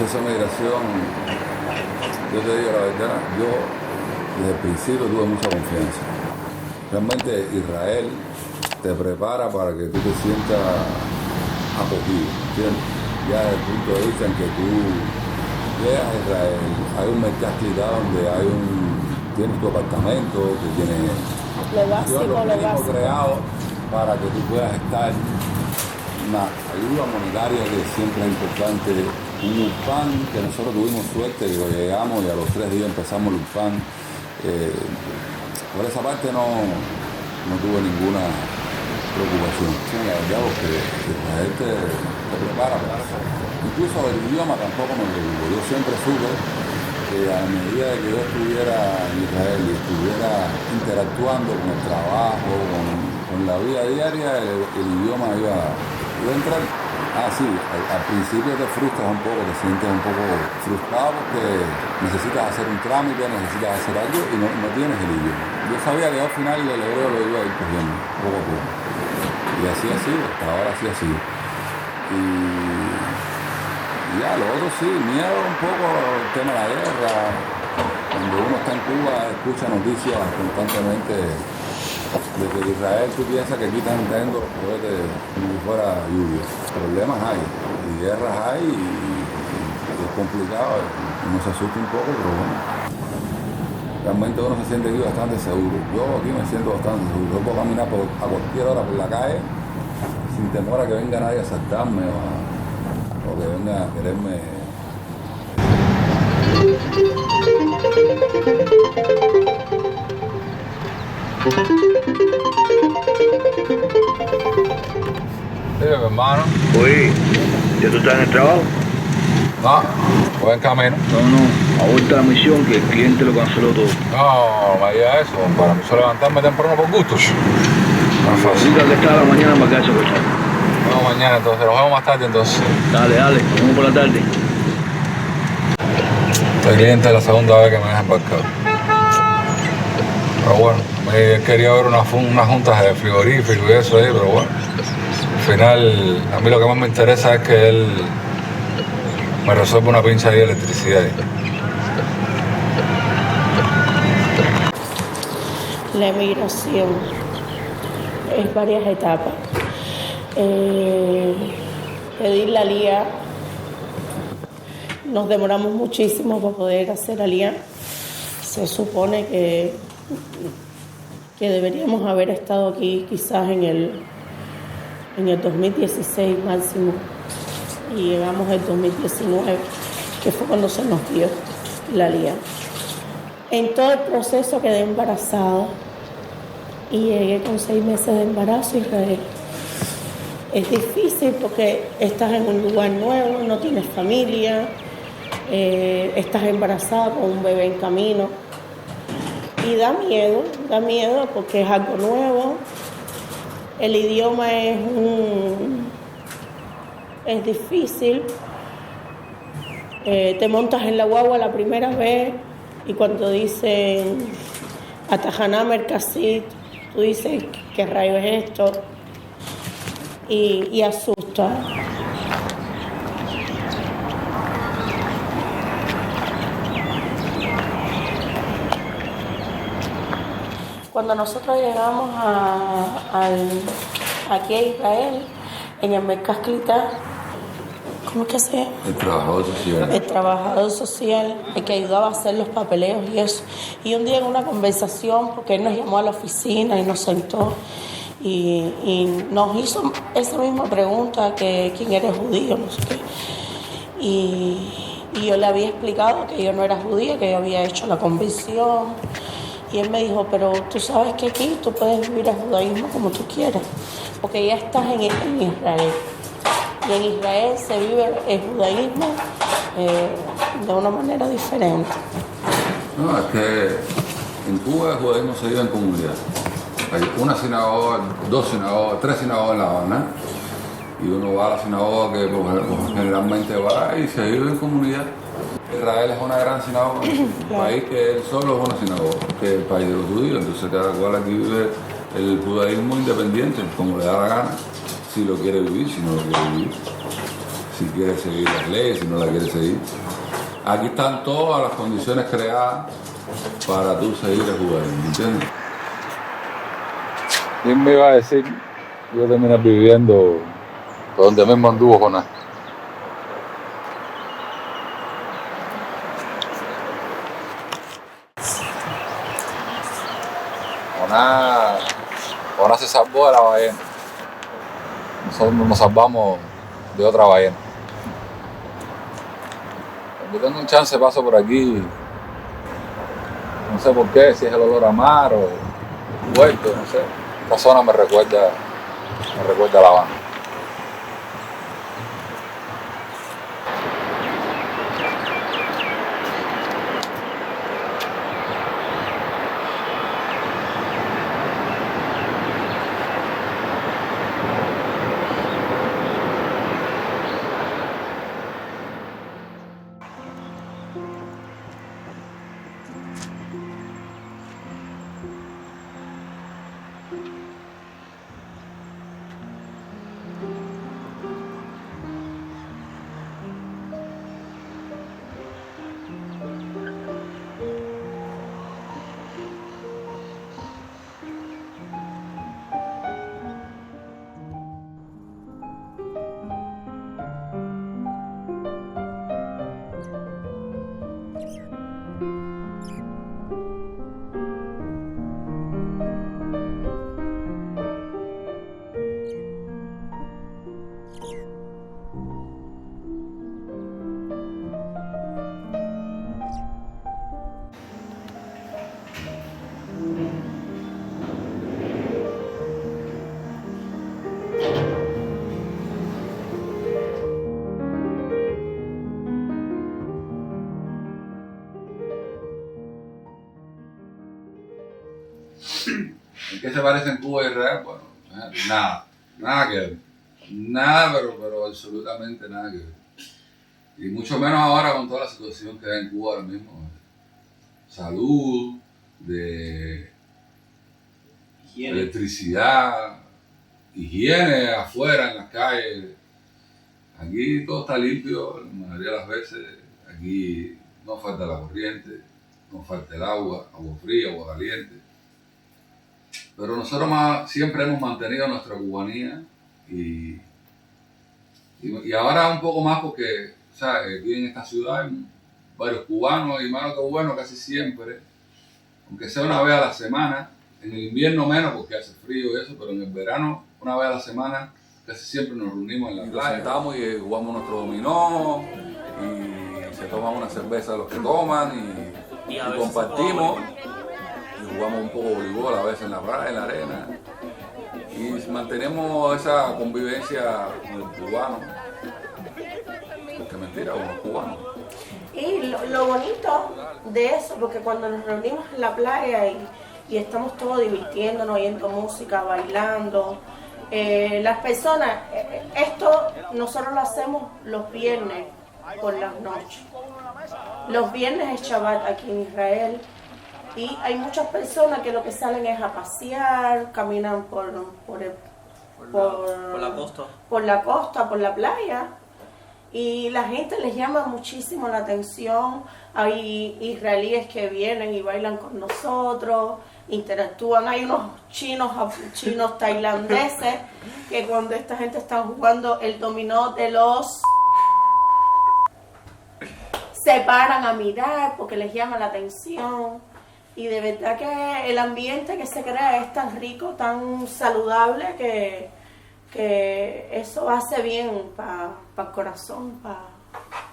proceso de migración, yo te digo la verdad, yo desde el principio tuve mucha confianza. Realmente Israel te prepara para que tú te sientas acogido, ¿entiendes? Ya desde el punto de vista en que tú llegas a Israel, hay un mercado donde tienes tu apartamento, que tiene Lo básico. creado para que tú puedas estar, una ayuda monetaria que siempre es importante, un UPAN, que nosotros tuvimos suerte, que llegamos y a los 3 días empezamos el UPAN. Por esa parte no tuve ninguna preocupación. Sí, la verdad, porque Israel te prepara para eso. Incluso el idioma tampoco me preocupó. Yo siempre supe que a medida de que yo estuviera en Israel y estuviera interactuando con el trabajo, con la vida diaria, el idioma iba a entrar. Sí, al principio te frustras un poco, te sientes un poco frustrado porque necesitas hacer un trámite, necesitas hacer algo y no tienes el idioma. Yo sabía que al final el hebreo lo iba a ir cogiendo poco a poco. Y así ha sido, hasta ahora sí ha sido. Y ya, lo otro sí, miedo un poco el tema de la guerra. Cuando uno está en Cuba, escucha noticias constantemente de que Israel, tú piensas que aquí están cayendo los cohetes como si fuera lluvia. Problemas hay, y guerras hay, y es complicado. Uno se asusta un poco, pero bueno. Realmente uno se siente aquí bastante seguro. Yo aquí me siento bastante seguro. Yo puedo caminar a cualquier hora por la calle sin temor a que venga nadie a asaltarme o que venga a quererme. Sí, mi hermano. Oye, ¿ya tú estás en el trabajo? No, voy en camino. No, aborta la misión que el cliente lo canceló todo. No, me diga eso. Para mí solo levantarme temprano por gusto. No es fácil. Diga que está a la mañana para que se coche. Nos vemos mañana entonces, nos vemos más tarde entonces. Dale, nos vemos por la tarde. Este cliente es la segunda vez que me deja embarcado. Pero bueno, me quería ver unas juntas de frigorífico y eso ahí, pero bueno. Al final, a mí lo que más me interesa es que él me resuelva una pincha de electricidad. La emigración es varias etapas. Pedir la alía, nos demoramos muchísimo para poder hacer alía. Se supone que deberíamos haber estado aquí quizás en el 2016 máximo, y llegamos al 2019, que fue cuando se nos dio la alía. En todo el proceso quedé embarazada y llegué con 6 meses de embarazo a Israel. Es difícil porque estás en un lugar nuevo, no tienes familia, estás embarazada con un bebé en camino y da miedo porque es algo nuevo. El idioma es difícil. Te montas en la guagua la primera vez y cuando dicen Atajaná Mercasit, tú dices, ¿qué rayo es esto? Y asusta. Cuando nosotros llegamos aquí a Israel, en el Mercasclita, ¿cómo es que se llama? El trabajador social. El trabajador social, el que ayudaba a hacer los papeleos y eso. Y un día en una conversación, porque él nos llamó a la oficina y nos sentó y nos hizo esa misma pregunta, que quién era judío, no sé qué. Y yo le había explicado que yo no era judía, que yo había hecho la conversión. Y él me dijo, pero tú sabes que aquí tú puedes vivir el judaísmo como tú quieras, porque ya estás en Israel. Y en Israel se vive el judaísmo de una manera diferente. No, es que en Cuba el judaísmo se vive en comunidad. Hay una sinagoga, 2 sinagogas, 3 sinagogas en La Habana, y uno va a la sinagoga que generalmente va y se vive en comunidad. Israel es una gran sinagoga, un país que él solo es una sinagoga, que es el país de los judíos, entonces cada cual aquí vive el judaísmo independiente, como le da la gana, si lo quiere vivir, si no lo quiere vivir. si quiere seguir la ley, si no la quiere seguir. Aquí están todas las condiciones creadas para tú seguir el juego, ¿entiendes? ¿Quién me iba a decir que yo terminé viviendo donde mismo anduvo Jonás? Jonás se salvó de la ballena. Nosotros nos salvamos de otra ballena. Cuando tengo un chance paso por aquí, no sé por qué, si es el olor a mar o puerto, no sé. Esta zona me recuerda a La Habana. ¿En qué se parecen Cuba y Israel? Bueno, nada que ver. Nada, pero absolutamente nada que ver. Y mucho menos ahora con toda la situación que hay en Cuba ahora mismo. Salud, de electricidad, higiene afuera, en las calles. Aquí todo está limpio, la mayoría de las veces. Aquí no falta la corriente, no falta el agua fría, agua caliente. Pero nosotros siempre hemos mantenido nuestra cubanía y ahora un poco más porque, ¿sabes? Aquí en esta ciudad hay varios cubanos y más que buenos casi siempre, aunque sea una vez a la semana, en el invierno menos porque hace frío y eso, pero en el verano una vez a la semana casi siempre nos reunimos en la playa. Nos sentamos y jugamos nuestro dominó y se toman una cerveza los que toman y compartimos. Y jugamos un poco voleibol a veces en la playa, en la arena. Y mantenemos esa convivencia con el cubano. Porque mentira, con los cubanos. Y lo bonito de eso, porque cuando nos reunimos en la playa y estamos todos divirtiéndonos, oyendo música, bailando, las personas, esto nosotros lo hacemos los viernes por las noches. Los viernes es Shabbat aquí en Israel. Y hay muchas personas que lo que salen es a pasear, caminan por la costa, por la playa. Y la gente les llama muchísimo la atención. Hay israelíes que vienen y bailan con nosotros, interactúan. Hay unos chinos tailandeses que cuando esta gente está jugando el dominó de los... se paran a mirar porque les llama la atención. Y de verdad que el ambiente que se crea es tan rico, tan saludable, que eso hace bien para el corazón.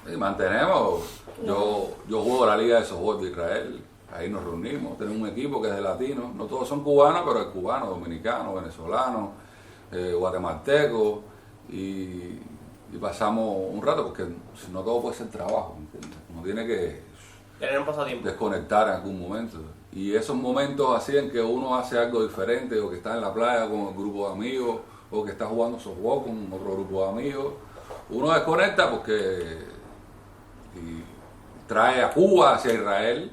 Y mantenemos, yo juego la Liga de Softball de Israel, ahí nos reunimos, tenemos un equipo que es de latinos, no todos son cubanos, pero hay cubanos, dominicanos, venezolanos, guatemaltecos, y pasamos un rato, porque si no todo puede ser trabajo, ¿entiendes? Uno tiene que tener un pasatiempo, desconectar en algún momento. Y esos momentos así en que uno hace algo diferente, o que está en la playa con un grupo de amigos, o que está jugando softball con otro grupo de amigos, uno desconecta porque trae a Cuba hacia Israel,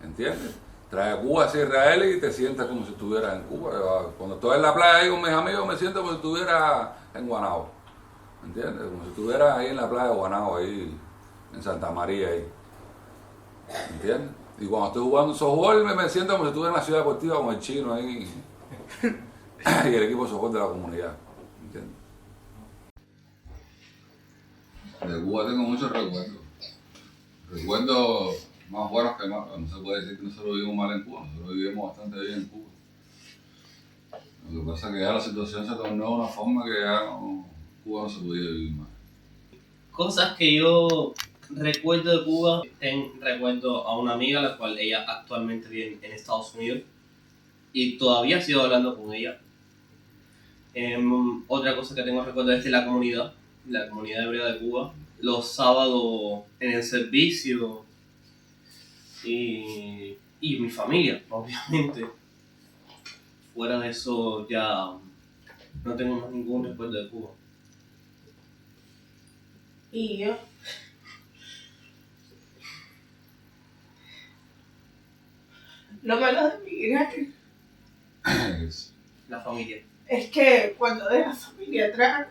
¿entiendes? Trae a Cuba hacia Israel y te sientas como si estuvieras en Cuba. Cuando estoy en la playa ahí con mis amigos me siento como si estuviera en Guanabo, ¿entiendes? Como si estuvieras ahí en la playa de Guanabo, ahí, en Santa María, ahí, ¿entiendes? Y cuando estoy jugando softball me siento como si estuviera en la ciudad deportiva con el chino ahí y el equipo de softball de la comunidad, ¿entiendes? De Cuba tengo muchos recuerdos. Recuerdos más buenos que malos. No se puede decir que nosotros vivimos mal en Cuba, nosotros vivimos bastante bien en Cuba. Lo que pasa es que ya la situación se tornó de una forma que ya no, Cuba no se podía vivir más. Cosas que yo recuerdo de Cuba, recuerdo a una amiga, la cual ella actualmente vive en Estados Unidos y todavía sigo hablando con ella. Otra cosa que tengo recuerdo es de la comunidad hebrea de Cuba, los sábados en el servicio y mi familia, obviamente. Fuera de eso ya no tengo más ningún recuerdo de Cuba. Y yo, lo malo de migrar La familia. es que cuando dejas familia atrás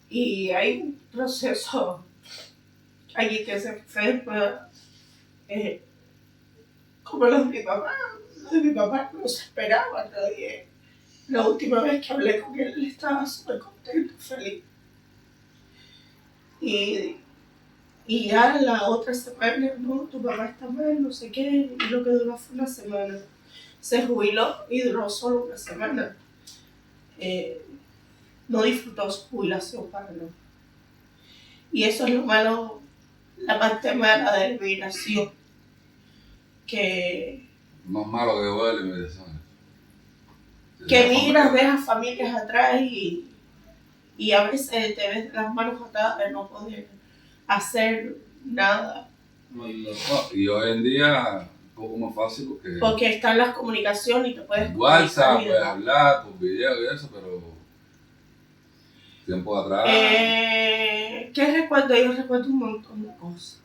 y hay un proceso allí que se enferma, como los de mi papá no se esperaba nadie. La última vez que hablé con él estaba súper contento, feliz. Y ya la otra semana, no, tu papá está mal, no sé qué, y lo que duró fue una semana. Se jubiló y duró solo una semana. No disfrutó su jubilación para nada. Y eso es lo malo, la parte mala de la inmigración. Que Más malo que yo de la inmigración. migras, dejas familias atrás y a veces te ves las manos atadas de no poder hacer nada. Y hoy en día un poco más fácil Porque están las comunicaciones y te puedes en WhatsApp, comunicar. puedes hablar por video y eso, pero tiempo atrás. ¿Qué recuerdo? Yo recuerdo un montón de cosas.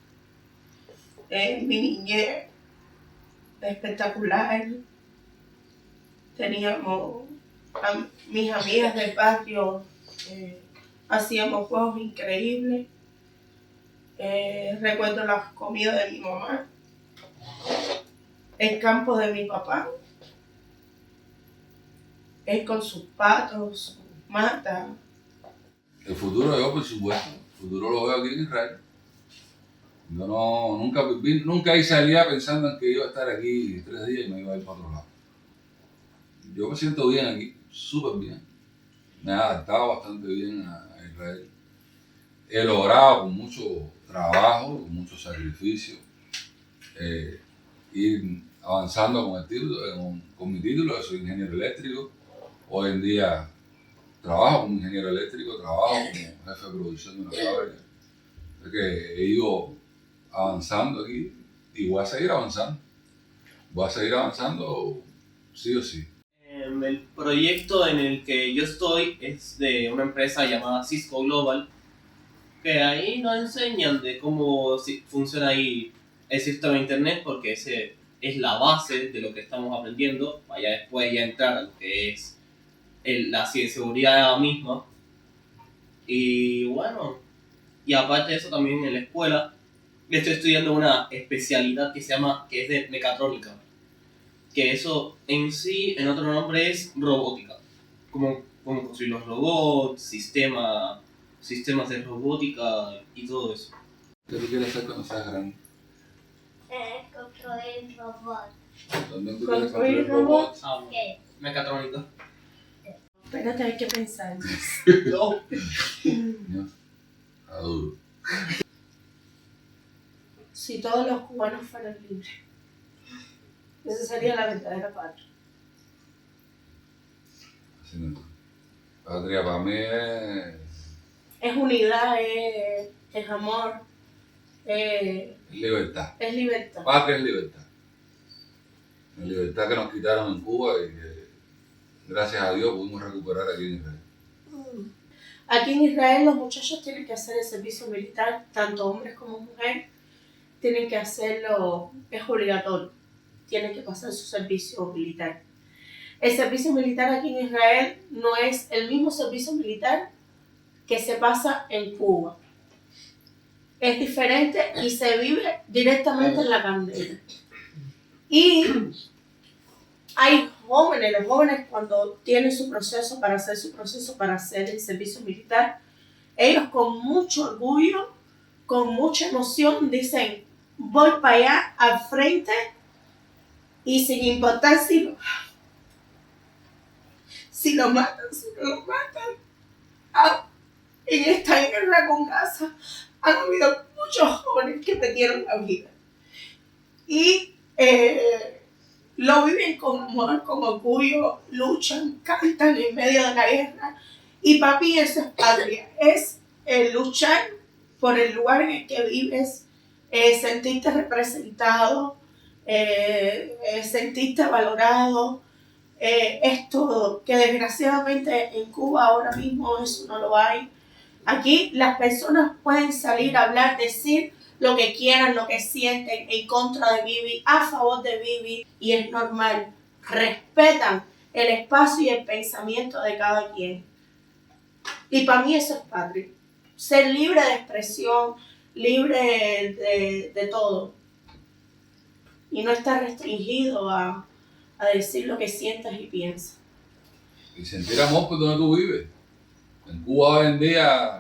Mi niñez espectacular. Teníamos mis amigas del barrio, hacíamos juegos increíbles. Recuerdo las comidas de mi mamá, el campo de mi papá, él con sus patos, sus matas. El futuro yo, por supuesto, el futuro lo veo aquí en Israel. Yo nunca hice el día pensando en que iba a estar aquí 3 días y me iba a ir para otro lado. Yo me siento bien aquí, súper bien. Me he adaptado bastante bien a Israel. He logrado con mucho trabajo, con mucho sacrificio, ir avanzando con el título, con mi título, yo soy ingeniero eléctrico. Hoy en día trabajo como ingeniero eléctrico, trabajo como jefe de producción de una fábrica. Es que he ido avanzando aquí y voy a seguir avanzando. Voy a seguir avanzando sí o sí. El proyecto en el que yo estoy es de una empresa llamada Cisco Global, que ahí nos enseñan de cómo funciona ahí el sistema de internet, porque ese es la base de lo que estamos aprendiendo, vaya después ya entrar a lo que es la ciberseguridad misma. Y bueno, y aparte de eso también en la escuela estoy estudiando una especialidad que es de mecatrónica, que eso en sí, en otro nombre es robótica, como construir los robots, sistemas de robótica y todo eso. ¿Qué tú quieres hacer cuando seas grande? Construir robots. ¿También tú quieres construir robots? ¿Qué? Mecatrónica. Espérate, hay que pensar. No. No, está duro. Si todos los cubanos fueran libres, esa sería la verdadera patria. Así no. Patria para mí Es unidad, es amor, es libertad. es libertad. Patria es libertad. La libertad que nos quitaron en Cuba y que gracias a Dios pudimos recuperar aquí en Israel. Aquí en Israel los muchachos tienen que hacer el servicio militar, tanto hombres como mujeres, tienen que hacerlo, es obligatorio, tienen que pasar su servicio militar. El servicio militar aquí en Israel no es el mismo servicio militar que se pasa en Cuba. Es diferente y se vive directamente en la candela. Y hay jóvenes, los jóvenes cuando tienen su proceso para hacer el servicio militar, ellos con mucho orgullo, con mucha emoción dicen, voy para allá al frente y sin importar si lo matan, si no lo matan. En esta guerra con Gaza han habido muchos jóvenes que perdieron la vida. Y lo viven con amor, con orgullo, luchan, cantan en medio de la guerra. Y papi, eso es patria, es luchar por el lugar en el que vives, sentirte representado, sentirte valorado. Es todo, que desgraciadamente en Cuba ahora mismo eso no lo hay. Aquí las personas pueden salir a hablar, decir lo que quieran, lo que sienten en contra de Bibi, a favor de Bibi, y es normal. Respetan el espacio y el pensamiento de cada quien. Y para mí eso es patria. Ser libre de expresión, libre de todo. Y no estar restringido a decir lo que sientas y piensas. Y sentir amor por donde tú vives. En Cuba hoy en día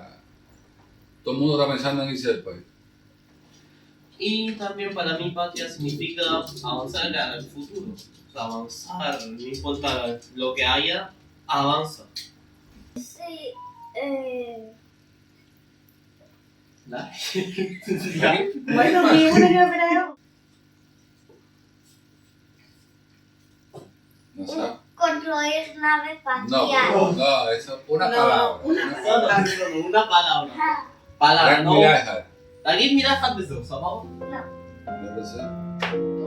todo el mundo está pensando en irse del país. Y también para mí patria significa avanzar en el futuro. O sea, avanzar, no importa lo que haya, avanza. Sí, Dale. Bueno, mi una yo creo. No sabes. construir naves No, espaciales. no, eso es una No, palabra. Una palabra. Ajá. Palabra, Greg no. Miller. Tagit mira hat beso, ¿sabes? No. No lo sé.